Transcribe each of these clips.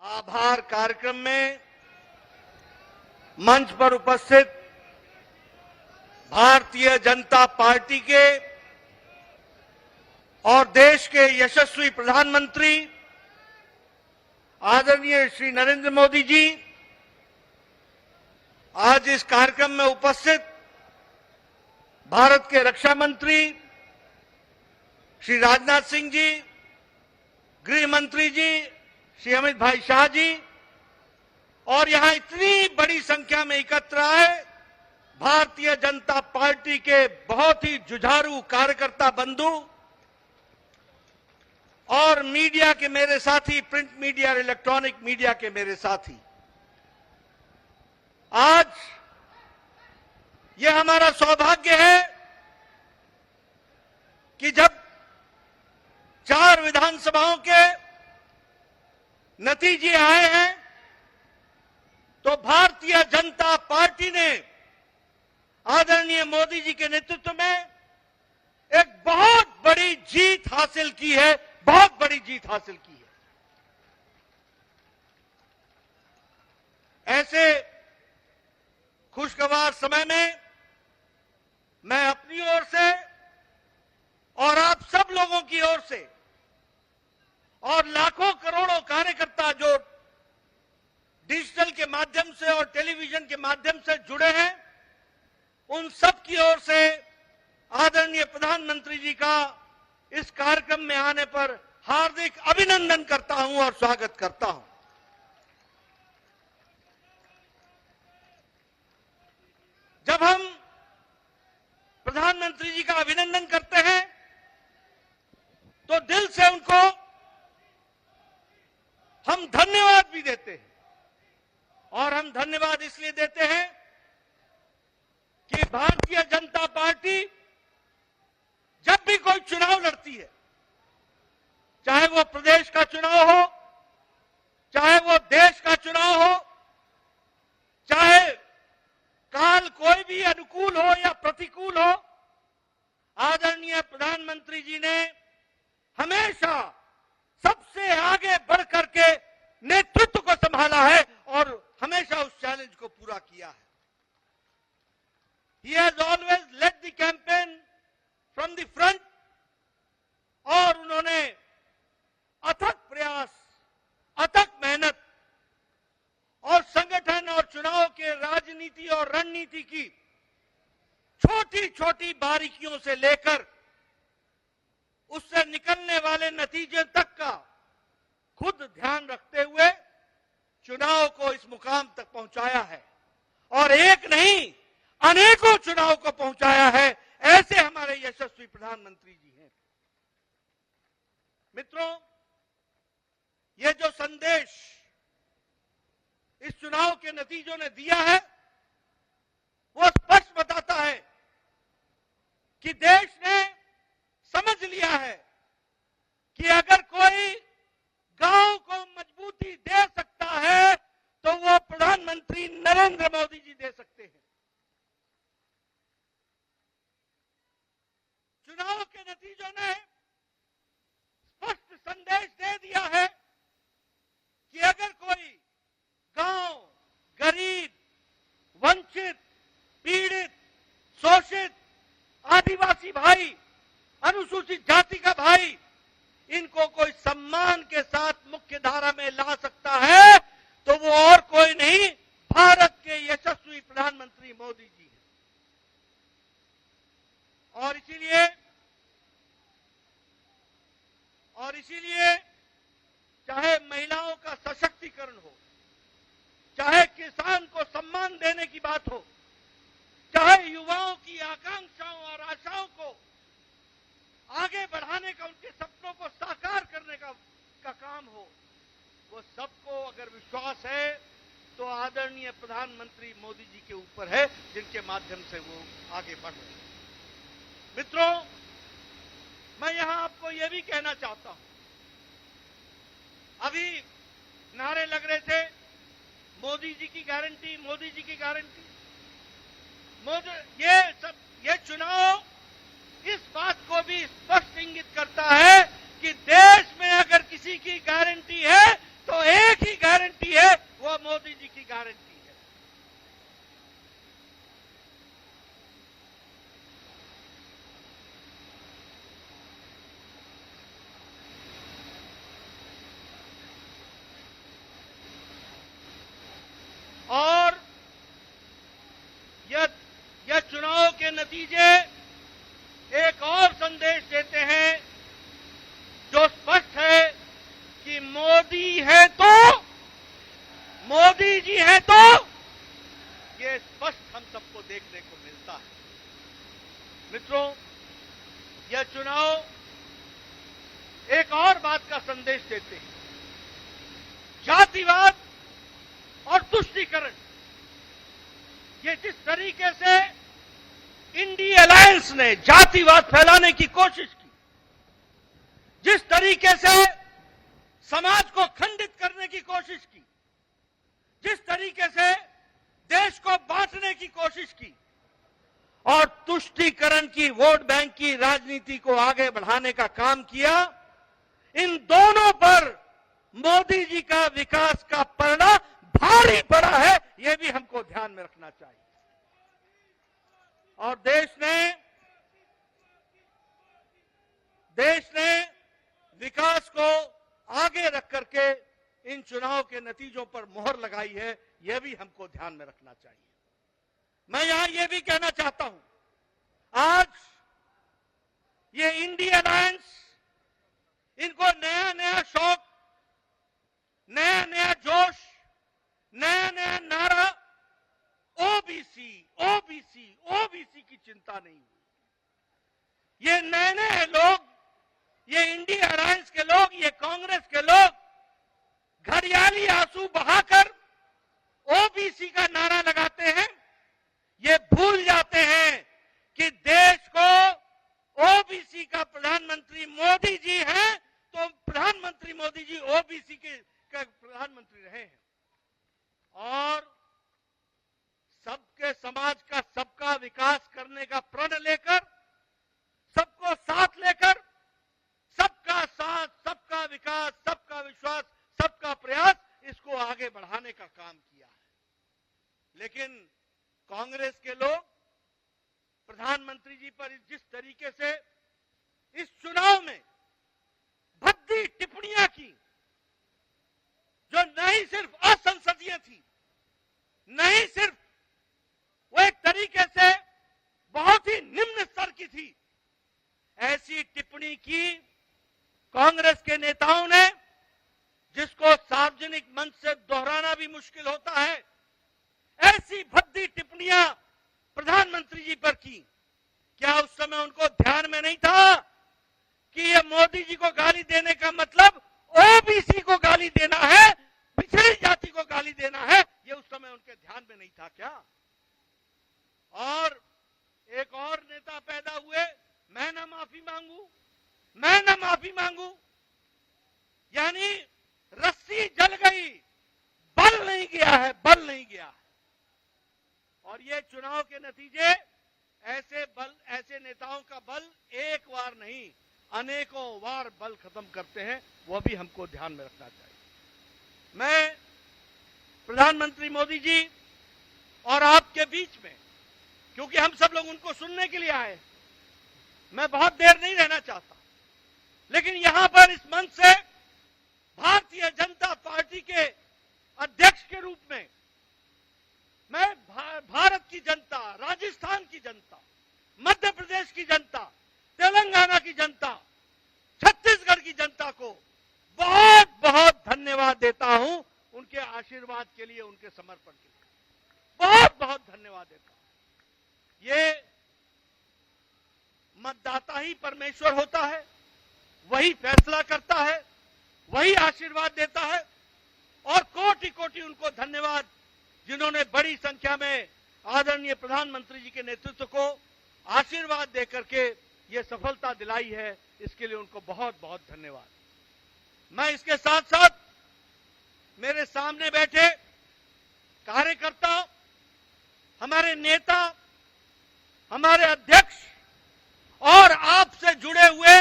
आभार कार्यक्रम में मंच पर उपस्थित भारतीय जनता पार्टी के और देश के यशस्वी प्रधानमंत्री आदरणीय श्री नरेंद्र मोदी जी, आज इस कार्यक्रम में उपस्थित भारत के रक्षा मंत्री श्री राजनाथ सिंह जी, गृह मंत्री जी श्री अमित भाई शाह जी, और यहां इतनी बड़ी संख्या में एकत्र आए भारतीय जनता पार्टी के बहुत ही जुझारू कार्यकर्ता बंधु और मीडिया के मेरे साथी, प्रिंट मीडिया और इलेक्ट्रॉनिक मीडिया के मेरे साथी, आज यह हमारा सौभाग्य है कि जब 4 विधानसभाओं के नतीजे आए हैं तो भारतीय जनता पार्टी ने आदरणीय मोदी जी के नेतृत्व में एक बहुत बड़ी जीत हासिल की है, बहुत बड़ी जीत हासिल की है। ऐसे खुशगवार समय में मैं अपनी ओर से और आप सब लोगों की ओर से और लाखों करोड़ों कार्यकर्ता जो डिजिटल के माध्यम से और टेलीविजन के माध्यम से जुड़े हैं, उन सब की ओर से आदरणीय प्रधानमंत्री जी का इस कार्यक्रम में आने पर हार्दिक अभिनंदन करता हूं और स्वागत करता हूं। जब हम प्रधानमंत्री जी का अभिनंदन करते हैं तो दिल से उनको हम धन्यवाद भी देते हैं, और हम धन्यवाद इसलिए देते हैं कि भारतीय जनता पार्टी जब भी कोई चुनाव लड़ती है, चाहे वो प्रदेश का चुनाव हो, चाहे वो देश का चुनाव हो, चाहे काल कोई भी अनुकूल हो या प्रतिकूल हो, आदरणीय प्रधानमंत्री जी ने हमेशा सबसे आगे बढ़ करके नेतृत्व को संभाला है और हमेशा उस चैलेंज को पूरा किया है। He has always led the campaign from the front, और उन्होंने अथक प्रयास, अथक मेहनत और संगठन और चुनाव के राजनीति और रणनीति की छोटी छोटी बारीकियों से लेकर उससे निकलने वाले नतीजे तक का खुद ध्यान रखते हुए चुनाव को इस मुकाम तक पहुंचाया है, और एक नहीं अनेकों चुनाव को पहुंचाया है। ऐसे हमारे यशस्वी प्रधानमंत्री जी हैं। मित्रों, ये जो संदेश इस चुनाव के नतीजों ने दिया है वो स्पष्ट बताता है कि देश ने समझ लिया है कि अगर कोई गांव को मजबूती दे सकता है तो वो प्रधानमंत्री नरेंद्र मोदी जी दे सकते हैं। चुनाव के नतीजों ने स्पष्ट संदेश दे दिया है कि अगर कोई गांव, गरीब, वंचित, पीड़ित, शोषित, आदिवासी भाई, अनुसूचित जाति का भाई, इनको कोई सम्मान के साथ मुख्य धारा में ला सकता है तो वो और कोई नहीं, भारत के यशस्वी प्रधानमंत्री मोदी जी हैं। और इसीलिए चाहे महिलाओं का सशक्तिकरण हो, चाहे किसान को सम्मान देने की बात हो, चाहे युवाओं की आकांक्षाओं और आशाओं को आगे बढ़ाने का, उनके सपनों को साकार करने का काम हो, वो सबको अगर विश्वास है तो आदरणीय प्रधानमंत्री मोदी जी के ऊपर है, जिनके माध्यम से वो आगे बढ़ रहे हैं। मित्रों, मैं यहां आपको यह भी कहना चाहता हूं, अभी नारे लग रहे थे मोदी जी की गारंटी, मोदी जी की गारंटी। ये चुनाव इस बात को भी स्पष्ट इंगित करता है कि देश में अगर किसी की गारंटी है तो एक ही गारंटी मोदी जी की गारंटी है। और यह चुनाव के नतीजे एक और संदेश देते हैं जो स्पष्ट है कि मोदी है तो, मोदी जी है तो, ये स्पष्ट हम सबको देखने को मिलता है। मित्रों, यह चुनाव एक और बात का संदेश देते हैं। जातिवाद और तुष्टीकरण, ये जिस तरीके से इंडिया अलायंस ने जातिवाद फैलाने की कोशिश की, जिस तरीके से समाज को खंडित करने की कोशिश की, जिस तरीके से देश को बांटने की कोशिश की और तुष्टीकरण की, वोट बैंक की राजनीति को आगे बढ़ाने का काम किया, इन दोनों पर मोदी जी का विकास का परिणाम भारी पड़ा है, यह भी हमको ध्यान में रखना चाहिए। और देश ने विकास को आगे रख करके इन चुनाव के नतीजों पर मोहर लगाई है, यह भी हमको ध्यान में रखना चाहिए। मैं यहां यह भी कहना चाहता हूं, आज ये इंडिया अलायंस, इनको नया नया शौक, नया नया जोश, नया नया नारा, ओबीसी ओबीसी ओबीसी की चिंता नहीं हुई। ये नए नए लोग, ये इंडिया अलायंस के लोग, ये कांग्रेस के लोग घड़ियाली आंसू बहाकर ओबीसी का नारा लगाते हैं। ये भूल जाते हैं कि देश को ओबीसी का प्रधानमंत्री मोदी जी हैं, तो प्रधानमंत्री मोदी जी ओबीसी के प्रधानमंत्री रहे हैं। और सबके समाज का, सबका विकास करने का प्रण लेकर, सबको साथ लेकर, सबका साथ, सबका विकास, सबका विश्वास, सबका प्रयास, इसको आगे बढ़ाने का काम किया है। लेकिन कांग्रेस के लोग प्रधानमंत्री जी पर जिस तरीके से इस चुनाव में भद्दी टिप्पणियां की, जो नहीं सिर्फ असंसदीय थी, नहीं सिर्फ वो एक तरीके से बहुत ही निम्न स्तर की थी, ऐसी टिप्पणी की कांग्रेस के नेताओं ने, जिसको सार्वजनिक मंच से दोहराना भी मुश्किल होता है। ऐसी भद्दी टिप्पणियां प्रधानमंत्री जी पर की। क्या उस समय उनको ध्यान में नहीं था कि ये मोदी जी को गाली देने का मतलब ओबीसी को गाली देना है, पिछड़ी जाति को गाली देना है? ये उस समय उनके ध्यान में नहीं था क्या? और एक और नेता पैदा हुए, मैं ना माफी मांगू, मैं ना माफी मांगू, यानी रस्सी जल गई, बल नहीं गया है, बल नहीं गया है। और ये चुनाव के नतीजे ऐसे नेताओं का बल एक बार नहीं, अनेकों बार बल खत्म करते हैं, वो भी हमको ध्यान में रखना चाहिए। मैं प्रधानमंत्री मोदी जी और आपके बीच में, क्योंकि हम सब लोग उनको सुनने के लिए आए, मैं बहुत देर नहीं रहना चाहता, लेकिन यहां पर इस मंच से भारतीय जनता पार्टी के अध्यक्ष के रूप में मैं भारत की जनता, राजस्थान की जनता, मध्य प्रदेश की जनता, तेलंगाना की जनता, छत्तीसगढ़ की जनता को बहुत बहुत धन्यवाद देता हूं, उनके आशीर्वाद के लिए, उनके समर्पण के लिए बहुत बहुत धन्यवाद देता हूं। ये मतदाता ही परमेश्वर होता है, वही फैसला करता है, वही आशीर्वाद देता है, और कोटि कोटि उनको धन्यवाद जिन्होंने बड़ी संख्या में आदरणीय प्रधानमंत्री जी के नेतृत्व को आशीर्वाद देकर के ये सफलता दिलाई है, इसके लिए उनको बहुत बहुत धन्यवाद। मैं इसके साथ साथ मेरे सामने बैठे कार्यकर्ता, हमारे नेता, हमारे अध्यक्ष और आपसे जुड़े हुए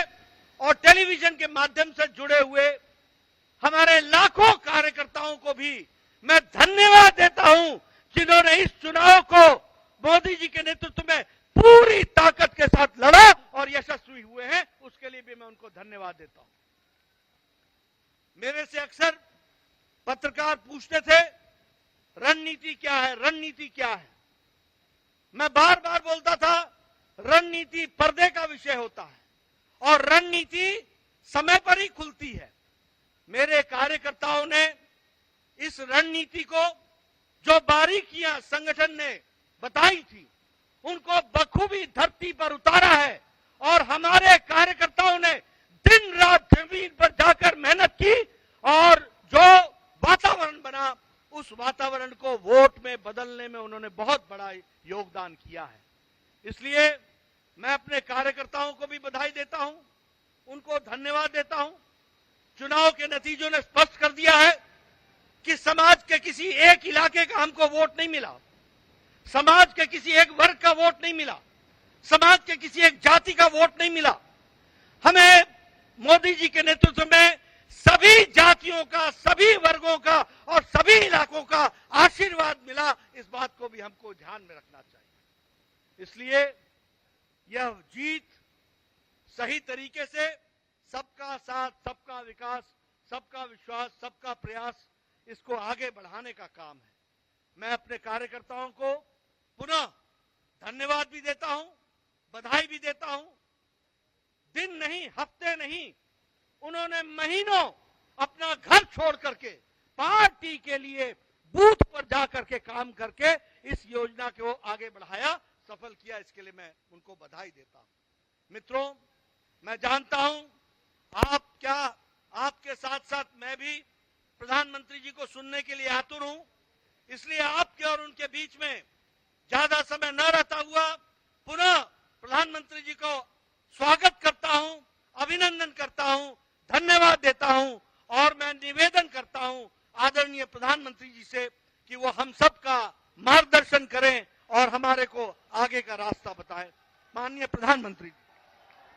और टेलीविजन के माध्यम से जुड़े हुए हमारे लाखों कार्यकर्ताओं को भी मैं धन्यवाद देता हूं जिन्होंने इस चुनाव को मोदी जी के नेतृत्व में पूरी ताकत के साथ लड़ा और यशस्वी हुए हैं, उसके लिए भी मैं उनको धन्यवाद देता हूं। मेरे से अक्सर पत्रकार पूछते थे रणनीति क्या है, रणनीति क्या है। मैं बार बार बोलता था रणनीति पर्दे का विषय होता है और रणनीति समय पर ही खुलती है। मेरे कार्यकर्ताओं ने इस रणनीति को जो बारीकियां संगठन ने बताई थी उनको बखूबी धरती पर उतारा है और हमारे कार्यकर्ताओं ने दिन रात जमीन पर जाकर मेहनत की और जो वातावरण बना उस वातावरण को वोट में बदलने में उन्होंने बहुत बड़ा योगदान किया है। इसलिए मैं अपने कार्यकर्ताओं को भी बधाई देता हूं, उनको धन्यवाद देता हूं। चुनाव के नतीजों ने स्पष्ट कर दिया है कि समाज के किसी एक इलाके का हमको वोट नहीं मिला, समाज के किसी एक वर्ग का वोट नहीं मिला, समाज के किसी एक जाति का वोट नहीं मिला। हमें मोदी जी के नेतृत्व में सभी जातियों का, सभी वर्गों का और सभी इलाकों का आशीर्वाद मिला। इस बात को भी हमको ध्यान में रखना चाहिए। इसलिए यह जीत सही तरीके से सबका साथ, सबका विकास, सबका विश्वास, सबका प्रयास, इसको आगे बढ़ाने का काम है। मैं अपने कार्यकर्ताओं को पुनः धन्यवाद भी देता हूं, बधाई भी देता हूं। दिन नहीं, हफ्ते नहीं, उन्होंने महीनों अपना घर छोड़ करके पार्टी के लिए बूथ पर जाकर के काम करके इस योजना को आगे बढ़ाया, सफल किया। इसके लिए मैं उनको बधाई देता हूं। मित्रों, मैं जानता हूं आपके साथ साथ मैं भी प्रधानमंत्री जी को सुनने के लिए आतुर हूं। इसलिए आपके और उनके बीच में ज्यादा समय न रहता हुआ पुनः प्रधानमंत्री जी को स्वागत करता हूं, अभिनंदन करता हूं, धन्यवाद देता हूं और मैं निवेदन करता हूं आदरणीय प्रधानमंत्री जी से कि वो हम सब का मार्गदर्शन करें और हमारे को आगे का रास्ता